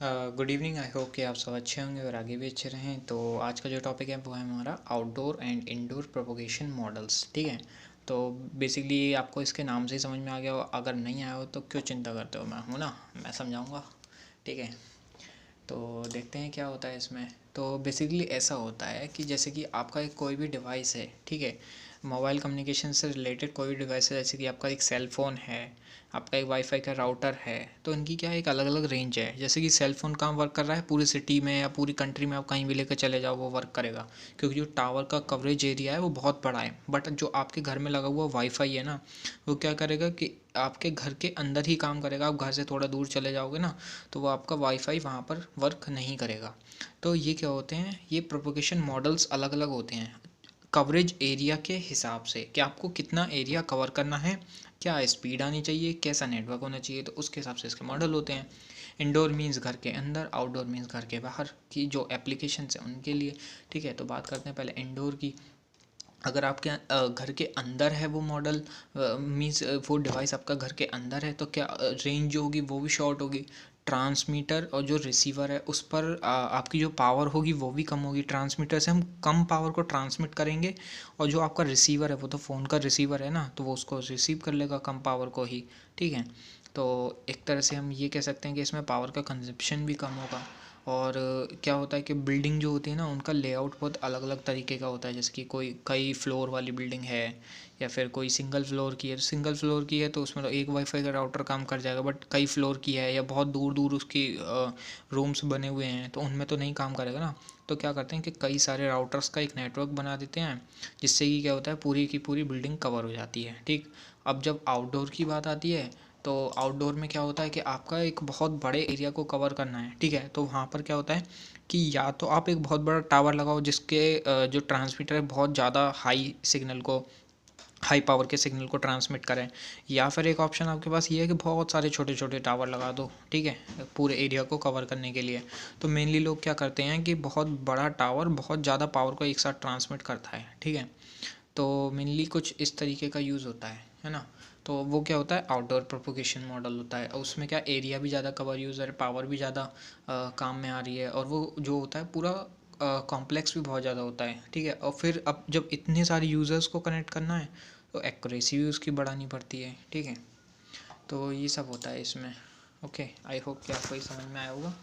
Good evening. I hope कि आप सब अच्छे होंगे और आगे भी अच्छे रहें। तो आज का जो टॉपिक है वो है हमारा outdoor and indoor propagation models. ठीक है, तो बेसिकली आपको इसके नाम से ही समझ में आ गया हो। अगर नहीं आया हो तो क्यों चिंता करते हो, मैं हूँ ना, मैं समझाऊँगा। ठीक है, तो देखते हैं क्या होता है इसमें। तो बेसिकली ऐसा होता है कि जैसे कि आपका एक कोई भी डिवाइस है, ठीक है, मोबाइल कम्युनिकेशन से रिलेटेड कोई भी डिवाइस है, जैसे कि आपका एक सेल फ़ोन है, आपका एक वाईफाई का राउटर है। तो इनकी क्या है, एक अलग अलग रेंज है। जैसे कि सेल फ़ोन कहाँ वर्क कर रहा है, पूरी सिटी में या पूरी कंट्री में आप कहीं भी लेकर चले जाओ वो वर्क करेगा, क्योंकि जो टावर का कवरेज एरिया है वो बहुत बड़ा है। बट जो आपके घर में लगा हुआ वाईफाई है ना, वो क्या करेगा कि आपके घर के अंदर ही काम करेगा। आप घर से थोड़ा दूर चले जाओगे ना, तो वो आपका वाईफाई वहाँ पर वर्क नहीं करेगा। तो ये क्या होते हैं, ये प्रोपोगेशन मॉडल्स अलग अलग होते हैं कवरेज एरिया के हिसाब से, कि आपको कितना एरिया कवर करना है, क्या स्पीड आनी चाहिए, कैसा नेटवर्क होना चाहिए, तो उसके हिसाब से इसके मॉडल होते हैं। इंडोर मीन्स घर के अंदर, आउटडोर मीन्स घर के बाहर की जो एप्लीकेशंस हैं उनके लिए। ठीक है, तो बात करते हैं पहले इंडोर की। अगर आपके घर के अंदर है वो मॉडल, मीन्स वो डिवाइस आपका घर के अंदर है, तो क्या रेंज जो होगी वो भी शॉर्ट होगी। ट्रांसमीटर और जो रिसीवर है उस पर आपकी जो पावर होगी वो भी कम होगी। ट्रांसमीटर से हम कम पावर को ट्रांसमिट करेंगे, और जो आपका रिसीवर है वो तो फ़ोन का रिसीवर है ना, तो वो उसको रिसीव कर लेगा कम पावर को ही। ठीक है, तो एक तरह से हम ये कह सकते हैं कि इसमें पावर का कंजप्शन भी कम होगा। और क्या होता है कि बिल्डिंग जो होती है ना, उनका लेआउट बहुत अलग अलग तरीके का होता है। जैसे कि कोई कई फ्लोर वाली बिल्डिंग है, या फिर कोई सिंगल फ्लोर की है। सिंगल फ्लोर की है तो उसमें तो एक वाईफाई का राउटर काम कर जाएगा, बट कई फ्लोर की है या बहुत दूर दूर उसकी रूम्स बने हुए हैं, तो उनमें तो नहीं काम करेगा ना। तो क्या करते हैं कि कई सारे राउटर्स का एक नेटवर्क बना देते हैं, जिससे कि क्या होता है, पूरी की पूरी बिल्डिंग कवर हो जाती है। ठीक, अब जब आउटडोर की बात आती है, तो आउटडोर में क्या होता है कि आपका एक बहुत बड़े एरिया को कवर करना है। ठीक है, तो वहाँ पर क्या होता है कि या तो आप एक बहुत बड़ा टावर लगाओ जिसके जो ट्रांसमीटर है बहुत ज़्यादा हाई पावर के सिग्नल को ट्रांसमिट करें, या फिर एक ऑप्शन आपके पास ये है कि बहुत सारे छोटे छोटे टावर लगा दो। ठीक है, पूरे एरिया को कवर करने के लिए। तो मेनली लोग क्या करते हैं कि बहुत बड़ा टावर बहुत ज़्यादा पावर को एक साथ ट्रांसमिट करता है। ठीक है, तो मेनली कुछ इस तरीके का यूज़ होता है ना। तो वो क्या होता है, आउटडोर प्रोपोगेशन मॉडल होता है। और उसमें क्या, एरिया भी ज़्यादा कवर यूज़ है, पावर भी ज़्यादा काम में आ रही है, और वो जो होता है पूरा कॉम्प्लेक्स भी बहुत ज़्यादा होता है। ठीक है, और फिर अब जब इतने सारे यूज़र्स को कनेक्ट करना है, तो एक्यूरेसी भी उसकी बढ़ानी पड़ती है। ठीक है, तो ये सब होता है इसमें। ओके, आई होप कि आपको ये समझ में आया होगा।